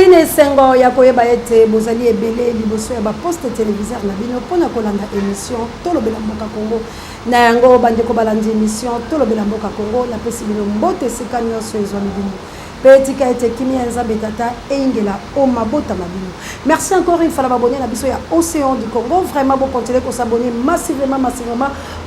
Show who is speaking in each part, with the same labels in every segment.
Speaker 1: tozali na esengo ya koyeba ete bozali ebele liboso ya baposte téléviseur na bino mpona kolanda émission tolobela mboka Congo na yango bandeko balandi émission tolobela mboka Congo napesi bino mbote esika nyonso ezwami bino Petit ete kimia nzambe tata engela o mabota mabino. Merci encore une fois d'abonner à biso ya Océan du Congo. Vraiment bon continuer qu'on s'abonner massivement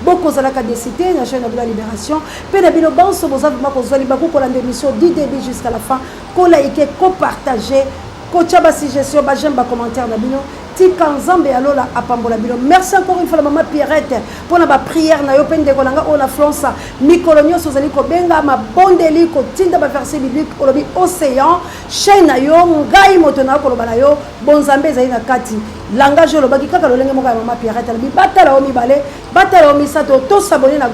Speaker 1: beaucoup za la cadécité na chaîne de la libération. Pe na bino banso bozavi mako zali baku ko la émission du début jusqu'à la fin. Ko like, ko partager, ko tchaba suggestion, ba j'aime ba commentaire na bino. Tika nzambe alola apambola bino. Merci encore une fois la maman Pierrette pour la prière na yo pende kolanga o la France mikolonio sozali ko benga ma bondeli ko tinda ba verset biblique olobi océan chaîne na yo ngai moto na ko lobala yo bonzambe zali na kati langage lobaki kaka lolenge moko ya maman Pierrette alobi batala o mibale batala o misato to s'abonner na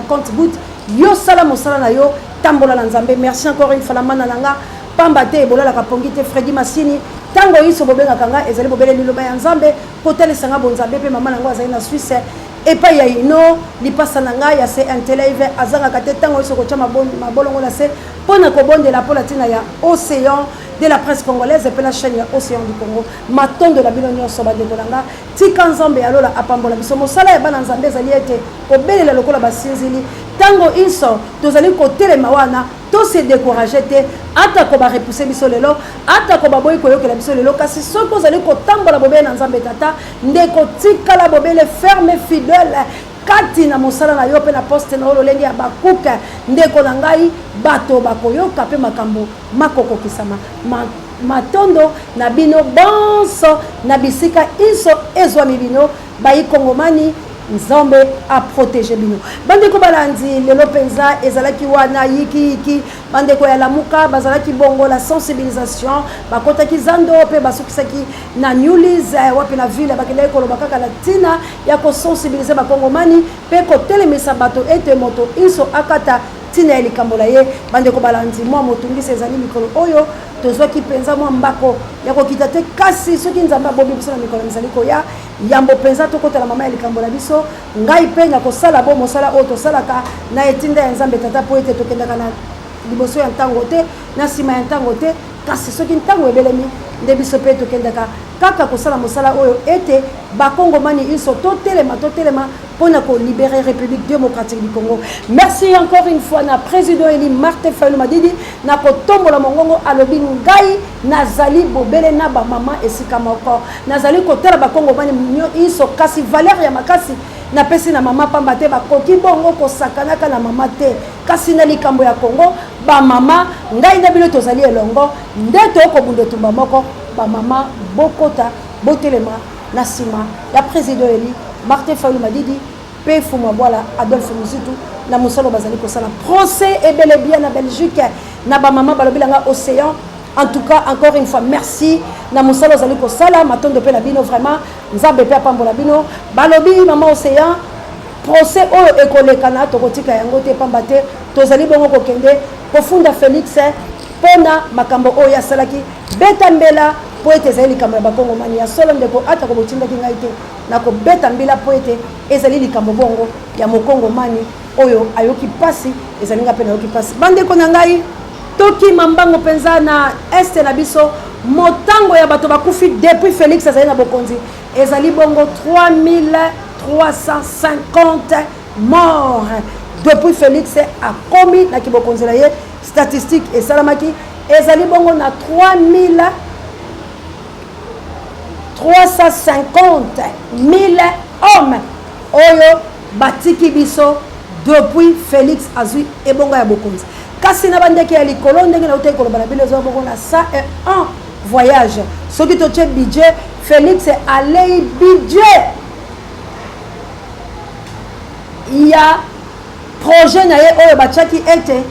Speaker 1: compte boot yo sala mosala na yo tambola na nzambe. Merci encore une fois la mana nanga pambate bola la kapongite Freddy Massini tango iso bobenga kanga ezali bobele liloba ya nzambe kotele sanga bonzambe pe mama nango azali na Suisse et pa ya ino lipasa nanga ya se intelive azanga kate tango iso kocha mabolongo la se pona ko bonde la pola tina ya Océan de la presse congolaise et la chaîne ya Océan du Congo maton de la bilonio soba de kolanga tika nzambe alola apambola biso mosala ya bana nzambe ezali ete obelela lokola basinzili tango iso tozali kotelema wana to se décourager te ata ko ba repousser biso lelo ata ko ba boy ko yokela biso lelo kasi soko ozali ko tambola bobele na nzambe tata ndeko tikala bobele ferme fidèle kati na mosala na yo pe na poste na ololenge ya bakuka ndeko na ngai bato bakoyoka pe makambo makoko kisama matondo na bino bonso na bisika iso ezwami bino bayi kongomani nzambe a protéger bino bandeko balandi lelo penza ezalaki wana yiki bandeko ya lamuka bazalaki bongo la sensibilisation bakotaki zando pe basukisaki na Newlis wapi na ville bakele ko lobaka la tina ya ko sensibiliser bakongomani pe ko telemisa bato ete moto iso akata tina elikambola ye bandeko balandi mwa motungisi ezali mikolo oyo tozwaki penza mwa mbako ya kokita te kasi soki nzambe abobi biso na mikolo mizali koya yambo penza tokotala mama elikambola biso ngai pe na kosala bo mosala oyo tosalaka na etinda ya nzambe tata po ete tokendaka na liboso ya ntango te na nsima ya ntango te kasi soki ntango ebelemi nde biso mpe tokendaka kaka kosala mosala oyo ete bakongomani iso totelema mpona kolibérer République démocratique du Congo. Merci encore une fois na président Eli Martin Fayulu Madidi na kotombola mongongo alobi ngai nazali bobele na ba mama esika moko nazali kotala bakongomani iso kasi valeur ya makasi na pesi na mama pamba te bakoki bongo kosakanaka na mama te kasi na likambo ya Congo ba mama ngai na bino tozali elongo ndeto okobunda tumba moko ba mama bokota botelema na sima ya président Eli Martin Fayulu Madidi pe fuma bola Adolphe Muzitu na musolo bazali kosala procès et bel et bien na Belgique na ba mama balobilanga Océan. En tout cas encore une fois merci na musolo bazali kosala matondo pe na bino vraiment nzambe pe apambola bino balobi mama Océan procès oyo ekolekana tokotika yango te pamba te tozali bongo kokende kofunda Félix pona makambo oyo asalaki beta mbela po ete ezali likambo ya bakongomani ya solo ndeko ata kobotindaki ngai te na kobeta mbila po ete ezali likambo bongo ya mokongomani oyo ayoki pasi ezali nga pe na ayoki pasi bandeko na ngai toki mambango penza na este na biso motango ya bato bakufi depuis Félix azali na bokonzi ezali bongo 3350 morts depuis Félix akomi na kibokonzi na ye statistique esalamaki ezali bongo na 350 000 hommes oyo batiki biso depuis Félix azui ebonga ya bokonzi kasi na bandeki ya likolo ndenge na utai koloba na bino zo bongo na 101 voyage soki toche budget Félix alei budget ya projet na ye oyo bachaki ete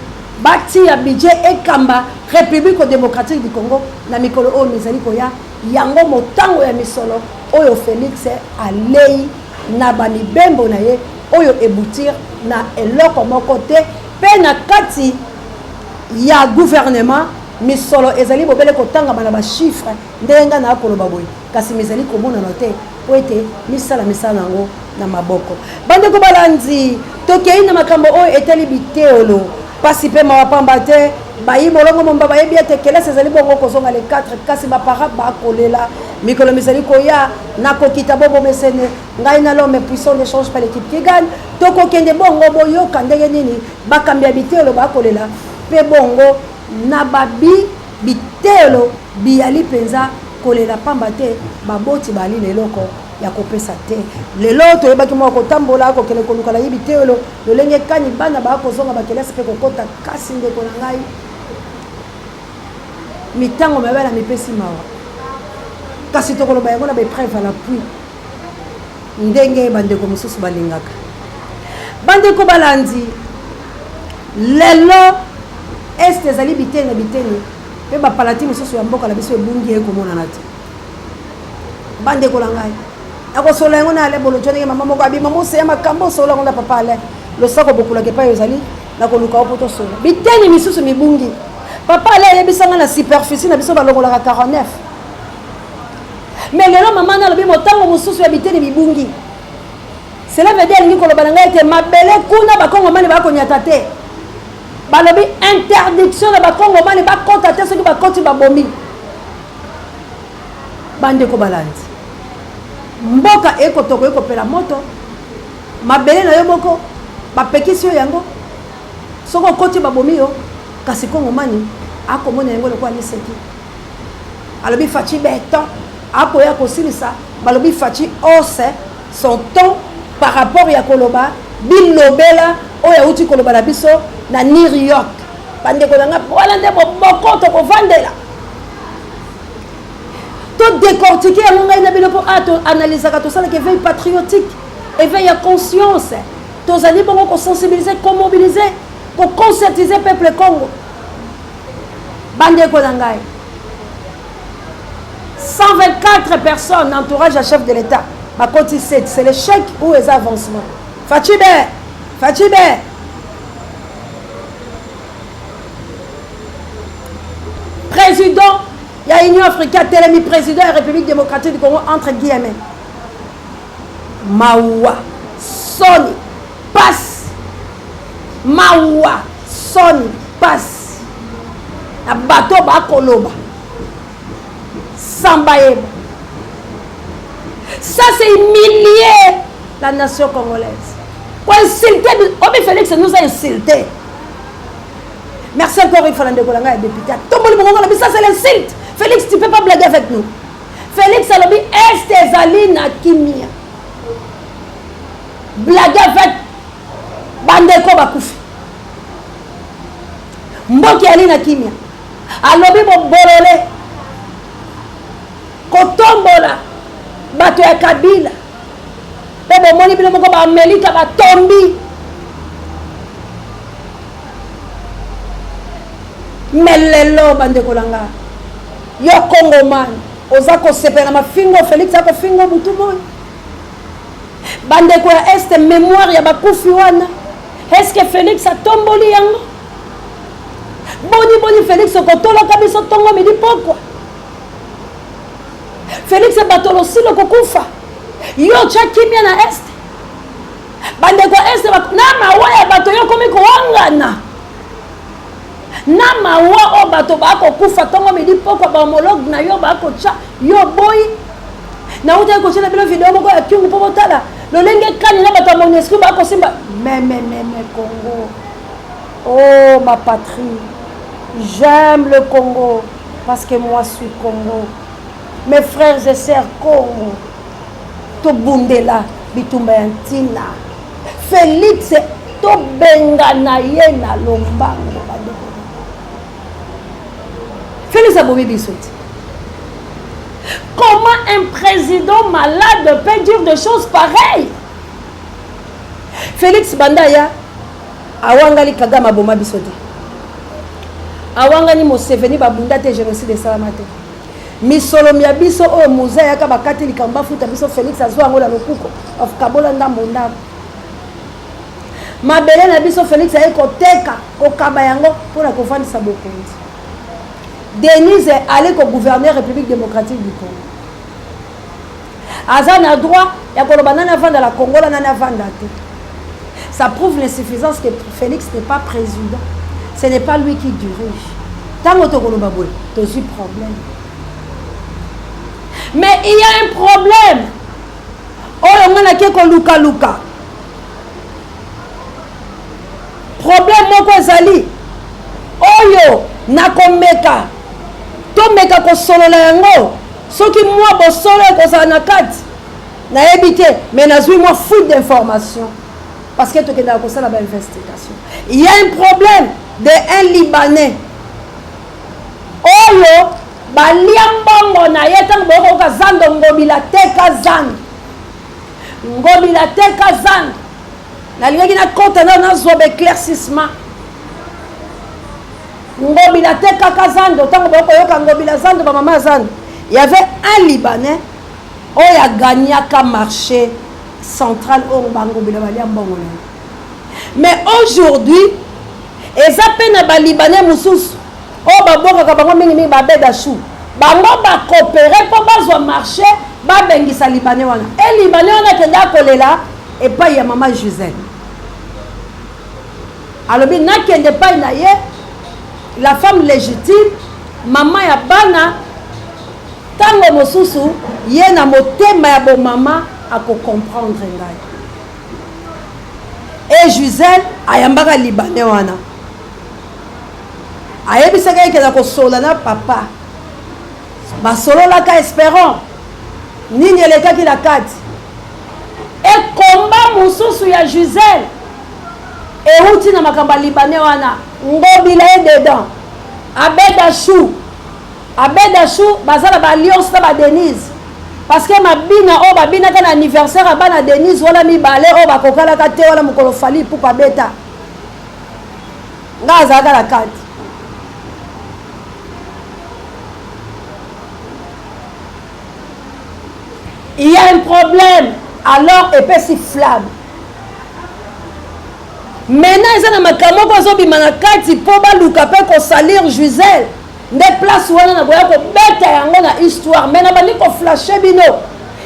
Speaker 1: bati ya budget ekamba République démocratique du Congo na mikolo oyo mizali koya yango motango ya misolo oyo Félix alei na bamibembo na ye oyo eboutir na eloko moko te pe na kati ya gouvernement misolo ezali bobele kotanga na ba chiffre ndenga na koloba boy kasi mizali komona na te po ete misala nango na maboko bandeko balandi tokei na makambo oyo etali biteolo pasi pe mawapamba te bayi bolongo momba bayebi ete kelasi ezali bongo kozonga le 4 kasi bapara bakolela mikolo misali koya nakokita bobo mesene ngai na l'homme puissant ne change pas l'équipe qui gagne tokokende bongo boyoka ndenge nini bakambia bitelo bakolela pe bongo na babi bitelo biyali penza kolela pamba te baboti bali leloko ya kopesa te lelo toyebaki moko kotambola kokele kolukala yibi telo lolenge kani bana bakozonga bakelasi pe kokota kasi ndeko na ngai mitango mabala mipesi mawa kasi tokoloba yango na bepreuve à l'appui ndenge bandeko mosusu balingaka bandeko balandi lelo este ezali biteni na biteni pe bapalati mosusu ya mboka na biso ebungi ekomonana te bandeko na ngai akosola yango na ale bolo jonenge mama moko abima moseya makambo osola yango na papa ale losako bokulaka epai ezali nakoluka opo tosola biteni misusu mibungi papa ale ayebisanga na superficie na biso balongolaka 49 mais lelo mama nalobi motango mosusu ya biteni mibungi cela veut dire alingi koloba na ngai ete mabele kuna bakongomani bakonyata te balobi interdiction na bakongomani bakota te soki bakoti babomi bandeko balandi mboka ekotoko ekopela moto mabele na yo moko bapekisi yo yango soko okoti babomi yo kasi kongomani akomona yango lokola liseki alobi faci beton akoya kosilisa balobi faci ose son temps par rapport ya koloba bilobela oyo auti koloba na biso na New York bandeko nanga wala nde boko tokovandela to décortiquer yango ngai na bino mpo analysaka tosalaka éveil patriotique éveil ya conscience tozali bongo kosensibiliser komobiliser koconcertiser peuple Congo bandeko na ngai 124 personnes entourage à chef de l'État bakoti 7 c'est le chèque ou les avancements Fachibe président il y a Union africaine telemi président de la République démocratique du Congo entre guillemets Mawa Soni passe Mawa Soni passe na bateau bakoloba Sambaye. Ça c'est humilier la nation congolaise. Pour insulter, Obi Félix nous a insulté. Merci encore une fois, Landekolanga et député. Ça c'est l'insulte. Félix, tu ne peux pas blaguer avec nous. Félix a dit est ezali na kimia. Blaguer avec Bandeko Bakufi. Mboki ali na kimia. Alobi bobolole. Kotombola bato ya Kabila pe bomoni bino moko ba Amerika batombi melelo bandeko langa yo Congoman oza kosepela mafingo Félix ako fingo butu moy bandeko ya este mémoire ya bakufi wana est-ce que Félix atomboli yango boni Félix okotolaka biso tongo midi pokwa Félix batolo silo kokufa yo chakimia na est bandeko est na mawa ya bato yo komi koangana na mawa o bato bako kufa tongo midi poko ba homologue na yo bako cha yo boy na uta ko chela bilo video moko ya kingu po botala lolenge kani na bato monesco bako simba mais Congo oh ma patrie j'aime le Congo parce que moi je suis Congo. Mes frères et sœurs Congo, to bundela bitumba yantina. Félix to bengana ye na lombango badeko. Félix abomi bisoti. Comment un président malade peut dire des choses pareilles? Félix Bandaya awangali Kagame aboma bisoti. Awangani Museveni babunda te génocide de Salamate. Misolomi ya biso o muza yaka bakati likamba futa biso Félix azwa ngo la lokuko of kabola ndambo ndambo mabele na biso Félix aye koteka kokaba yango pona kofandisa bokonzi Denise allait ko gouverner République démocratique du Congo aza na droit ya koloba nana vanda la Congo la nana vanda te ça prouve l'insuffisance que Félix n'est pas président ce n'est pas lui qui dirige. Tant que tu as un problème. Mais il y a un problème. Oh, on a quelque luka. Problème moko ezali. Oyo nakomeka. Tomeka ko solo la yango. Soki moi bo solo ko za na kati. Na ebité mais nazui moi full d'informations parce que tu es dans la investigation. Il y a un problème de un Libanais. Oyo baliambongo na yeta mboko ka zando ngobila teka zando. Ngobila teka zando. Na lingi na compte na zo éclaircissement. Ngobila teka kazando tango boko yoka ngobila zando ba mama zando. Il y avait un Libanais qui a gagné un marché central au Bango. Mais aujourd'hui, les appels Libanais Moussous, oh Baboka Kabango Minimi Babeda Chou, Bango va coopérer pour baser marché, Babengisa Libanais. Et Libanais on a que là et pas ya maman Gisèle. Alors bien n'a qu'elle pas la femme légitime, maman ya bana. Tango mosusu yena motema ya bo mama ako comprendre ngai. Et Gisèle ayambaka Libanais wana. Ayebisaka ke na ko sola na papa. Ba solo la ka espérant. Nini eleka ki la kati. Et combat mosusu ya Gisèle. Et uti na makamba Libanais wana. Ngobila dedans. Abeda chou. Abeda chou bazala ba Alliance na ba Denise parce que mabina o babina kana anniversaire abana Denise wala mi balé o bakokala ka te wala mukolo fali pour pa beta ngaza kala kati. Il y a un problème alors épée si flamme. Maintenant ils ont makamo ko zo bimana kati po ba luka pe ko salir Gisèle. Des places où on a une histoire, mais on a flashé bino.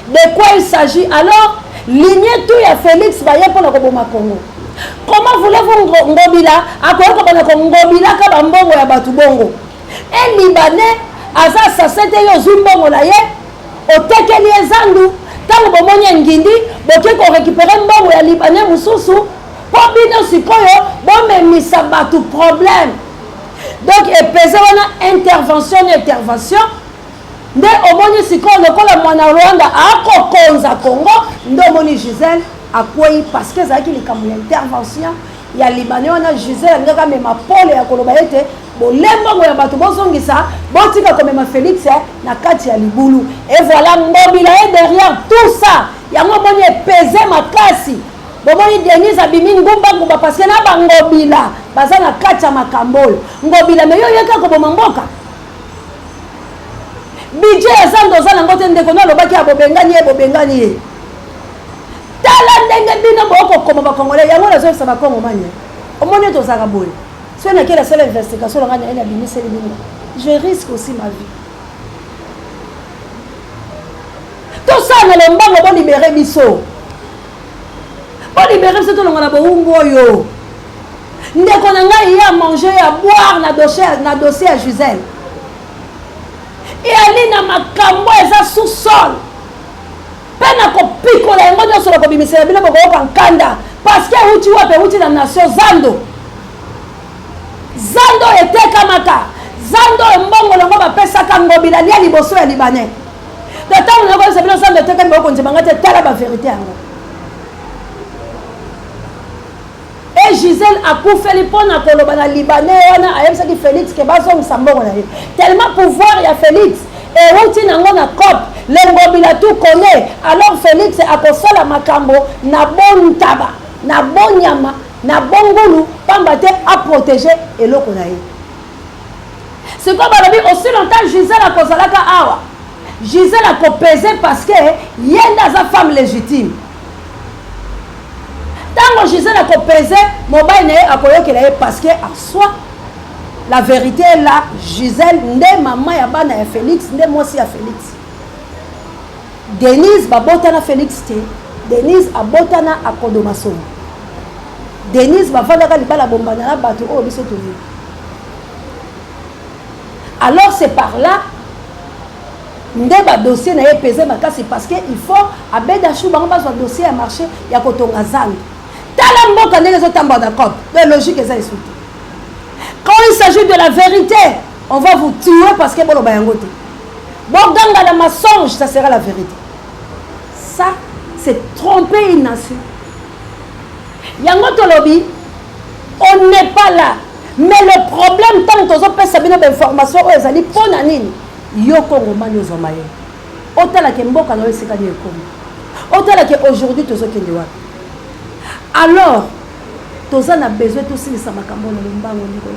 Speaker 1: De quoi il s'agit? Alors, lignée tout ya Félix Baye pour le Congo. Comment voulez-vous ngobila? À quoi on ngobila ka mbongo ya batu bongo? Un Libanais, asa sasete yo zumbongo la ye, otekeli ezandu, tango bomonye ngindi, boke ko récupérer mbongo ya Libanais mususu, po bino sikoyo, bon memisa batu problème. Donc, et pesé une intervention. Mais au moins, si on a le Rwanda à Congo, nous Gisèle à quoi parce que ça a une intervention. Il y a Libanais, on a Gisèle, on a même Paul et à Kolobaete. Bon, les gens qui ont battu ça, bon, tu as comme Félix, na Katia Liboulou. Et voilà, Ngobila est derrière tout ça. Il y a un moment pesé ma classe. Bobo Denise abimi ngumba parce que na bangobila bazana kacha makambolo ngobila meyo yeka ko bomamboka budget ezando zana ngote ndeko na lobaki abobengani ye tala ndenge bino boko koma bakongole yango na zo sa bakongo manye omone to zaka boye so na kela seule investigation la ngana ina bimi seli bino je risque aussi ma vie tout ça na lombango bo libérer biso. Pour libérer ce que l'on a besoin, nous avons à manger, à boire, na dossier à Gisèle. Et elle est dans ma cambo, elle est sous-sol. Peine à picoler, elle est sur la commission, elle est en Kanda. Parce que tu es dans la nation Zando. Zando était Kamaka. Zando est bon, on va faire ça comme Ngobila, il y a les bossos et les Libanais. Le temps où on a fait ça, on a fait la vérité. Et Gisèle a coupé les ponts à Libanais, et Félix qui tellement pouvoir il y a Félix. Et routine en a cop, l'engobila tout connaît. Alors Félix a causé la macambo, na bon tabac, na bon yama, na bon goulou, pambate à protéger et l'eau qu'on a eu. C'est comme aussi longtemps Gisèle a causé la awa. Gisèle a pesé parce que y a une femme légitime. Tant que Gisèle a pesé, mobile n'est pas parce que à soi, la vérité est là. Gisèle, n'est maman ya bana ya Félix, n'est moi aussi à Félix. Denise ba botana Félix te. Denise a botana a Kodomaso. Denise ba fanda ka libala bombana na bato o biso tuni. Alors c'est par là ndeba dossier na pesé makasi parce que il faut abeda chou bango bazwa dossier à marché ya kotonga zangi tala mboka ndenge zotamba d'accord de logique eza esouté quand il s'agit de la vérité on va vous tuer parce que bolo bayango te boganga la mensonge ça sera la vérité ça c'est tromper une nation yango tolobi on n'est pas là mais le problème tant que on peut savoir des informations aux ali pona nini yo kongo mani ozomaye otala ke mboka na esika ni ekomi otala ke aujourd'hui tozo kende wapi alors toza na besoin tout silisa makambo na lombango ndiko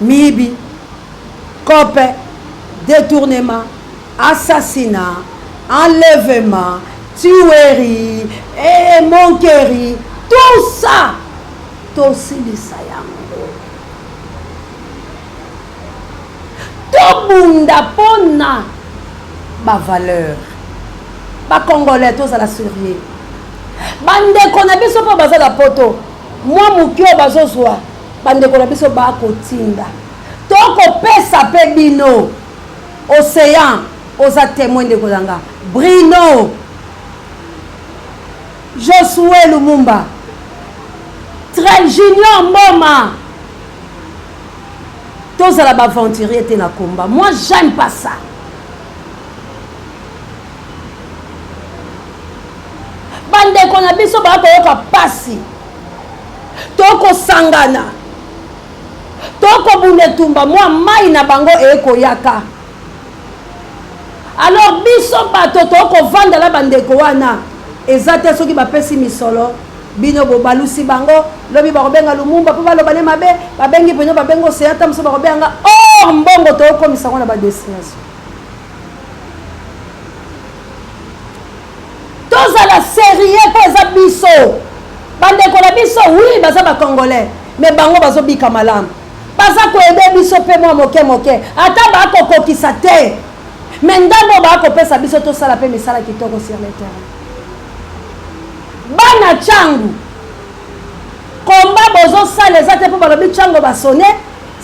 Speaker 1: mibi cope détournement assassinat enlèvement tuerie et monkerie tout ça tosilisa yango tobunda pona ba valeur ba congolais tozala sérieux bandeko na biso mpo baza na poto mwa mokio bazozwa bandeko na biso bakotinda tokopesa mpe bino océan oza témoin ndeko nanga Brino Josué Lumumba Trel Junior Mboma tozala baventurier te na komba moi j'aime pas ça bandeko na biso bakoyoka pasi tokosangana tokobunda etumba mwa mai na bango ekoyaka alors biso bato tokovandala bandeko wana eza te soki bapesi misolo bino bobalusi bango lobi bakobenga Lumumba mpo baloba ne mabe babengi peno babengo seata moso bakobenga or mbongo tokomisa ngo na badestination tozala sérieux mpo eza biso bandeko na biso oui baza bacongolais mais bango bazobika malamu baza koyede biso mpe mwa moke moke ata bakokokisa te mais ndambo bakopesa biso tosala mpe misala kitoko sur le terrain bana changu komba bozosala eza te mpo balobi chango basone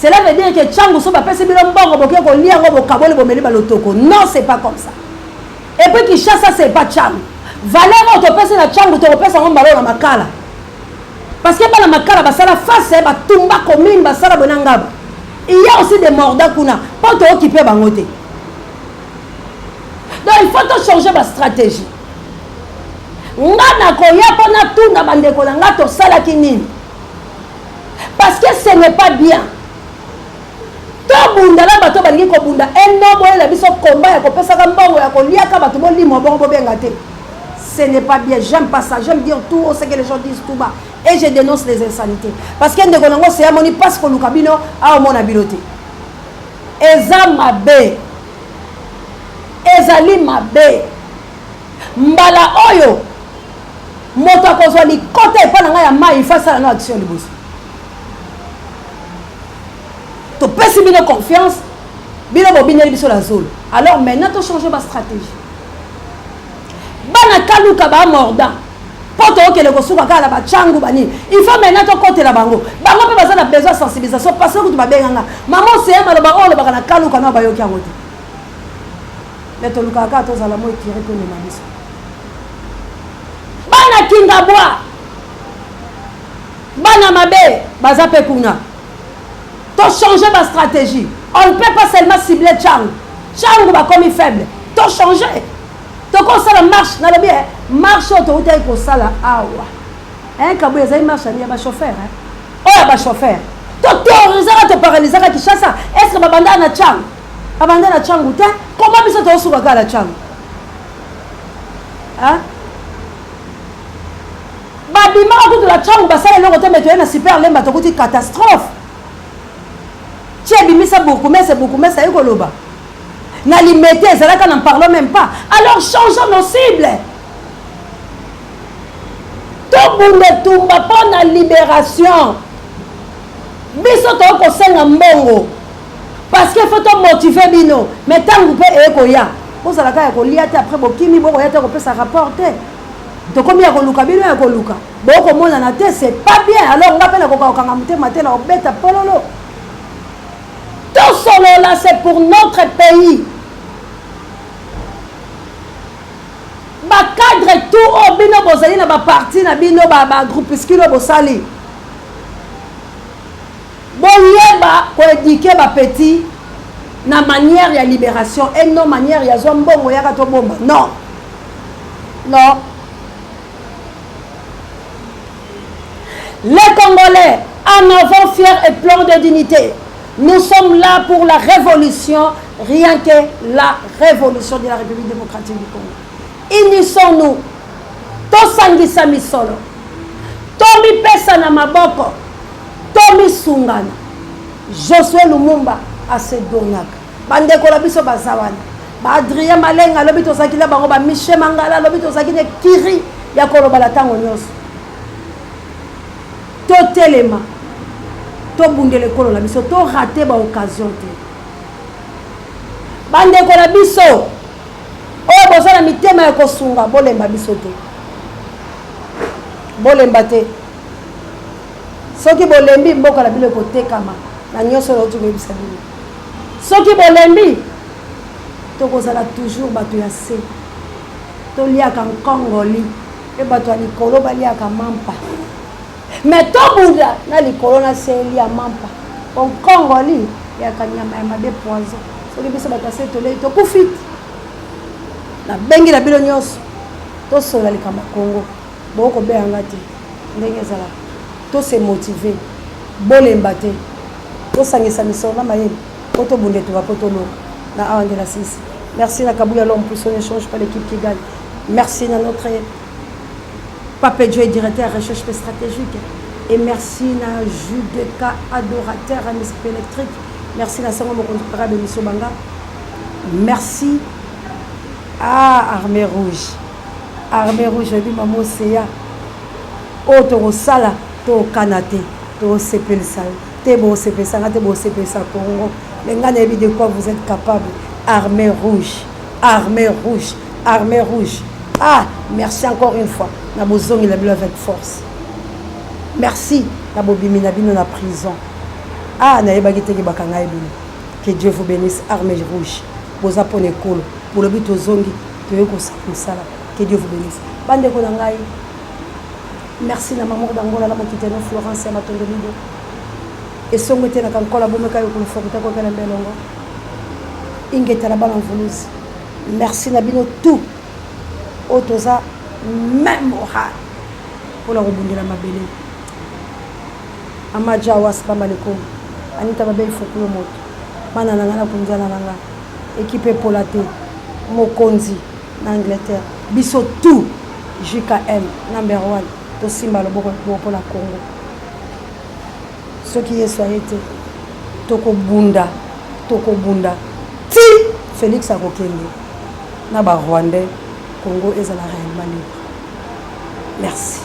Speaker 1: cela veut dire que changu so bapesi bino mbongo boke kolia yango bokaboli bomeli balotoko non c'est pas comme ça et puis Kinshasa c'est pas changu valeur oyo topesi na changu tokopesa yango mbalo na makala parce que bana makala basala face batumba commune basala bona ngaba il y a aussi des morda kuna mpo tookipe bango te donc il faut to changer ba stratégie nga nakoya mpo natunda bandeko na nga tosalaki nini parce que ce n'est pas bien tobunda na bato balingi kobunda eno boyela biso komba ya kopesaka mbongo ya koliaka bato bolima bongo bobenga te ce n'est pas bien j'aime pas ça j'aime dire tout ce que les gens disent tout bas et je dénonce les insanités parce que ndeko nango c'est amoni passe koluka bino aomona bino te eza mabe ezali mabe mbala oyo moto akozwa likota epa na ngai ya mai ifasala no action liboso topesi bino confiance bino bobineli biso la zolo alors maintenant tochange ba stratégie bana kaluka bamordan mpo tookele kosuka kaka na bachangu banini il faut maintenant tokotela bango bango mpe baza na besoin sensibilisation parce que kutu babenganga mama oseye maloba oyo olobaka na kaluka no bayoki yango te mais tolukaka kaka tozala mo ekiri konema biso bana kingabwa bana mabe baza pe kuna to changer ba stratégie on ne peut pas seulement cibler changu bakomi faible to changer to kosala marche na lobi marche to uta ko sala awa kabu ezai marche ya ba chauffeur oya ba chauffeur to terroriser to paralyser ka Kinshasa est-ce que babanda na changu te comment biso to suka kala changu babimaka kutu la changu basala eloko te mais toye na super lemba tokuti catastrophe ti ebimisa bukumesa ekoloba na limete ezalaka n'en parlons même pas alors changeons nos cibles tobunda tumba mpo na libération biso tokosenga mbongo parce que faut tomotive bino mais ntango mpe eyekoya bozalaka ya kolia te après bokimi bokoya te kopesa rapport te tokomi ya koluka bino ya koluka bokomonana te c'est pas bien alors nga mpe nakokakokanga motema te na obeta pololo solo là, c'est pour notre pays. Ba cadre tout au bino bozali na ba parti na bino ba groupuscule bosali. Boyeba ko éduquer ba petit na manière ya libération et non manière ya zombongo ya kato bomba. Non. Non. Les Congolais, en avant fiers et pleins de dignité, nous sommes là pour la révolution, rien que la révolution de la République démocratique du Congo. Unissons-nous, tosangisa misolo, tomi pesa na maboko, tomi sungana. Josué Lumumba a se dongaka. Bandeko la biso bazawana. Ba Adrien Malenga lobi tosakila bango ba Michel Mangala lobi tosakine kiri ya koloba la tango nyos. To telema. To bundele kolo la biso to raté ba occasion te. Bandeko la biso o bozana mitema ya kosunga bolemba biso te. Bolemba te. Soki bolembi mboka la bile kotekama na nyoso la otuko yebisa bino. Soki bolembi tokozala toujours bato ya se. Toliaka nkongoli e bato ya likolo baliaka mampa. Mais to bunda na likolo na se elia mampa. Nkongoli ya kanyama ya mabe poison. Soki biso bato ya se tolei tokufiti. Na bengi la bino nyoso tosola likamba Congo. Boko beanga te. Ndenge ezala. To se motiver. Bolemba te. To sangisa misolo na mayele. Poto bunde to va poto lo. Na awande la 6. Merci à Kabouya l'homme pour son échange par l'équipe qui gagne. Merci à notre Pape Dieu, directeur recherche stratégique. Et merci à Judeka, adorateur à musique électrique. Merci à Sango Mokontra de Misso Banga. Merci à Armée Rouge. Armée Rouge, je dis Maman Seya. Otoro Sala, to Kanate, to Sepel Sal. Tebo Sepel Sal, Tebo Sepel Sal Congo. Les gars, de quoi vous êtes capable. Armée rouge, armée rouge, armée rouge. Ah, merci encore une fois. Nabozong il a bu avec force. Merci. Nabobimi nabino na prison. Ah, naebagite ki bakanga ebino. Que Dieu vous bénisse, armée rouge. Boza pone kolo. Pour le but aux zongi, que que Dieu vous bénisse. Bande ko nangai. Merci na maman d'Angola la mokiteno Florence ya matondolido. Et songo te na kankola bomeka yo ko fokuta ko kala mbelongo. Merci Nabino tout Otoza même pour la rebondir la mabele Amadja waspa malekum Anita babe fokolo moto bana nanga kunzana nanga équipe polate Mokonzi na Angleterre biso tout JKM number 1 to simba le boko pour la Congo ce qui est soyete toko bunda Félix Akokende na ba Rwandais Congo ezala réellement libre. Merci.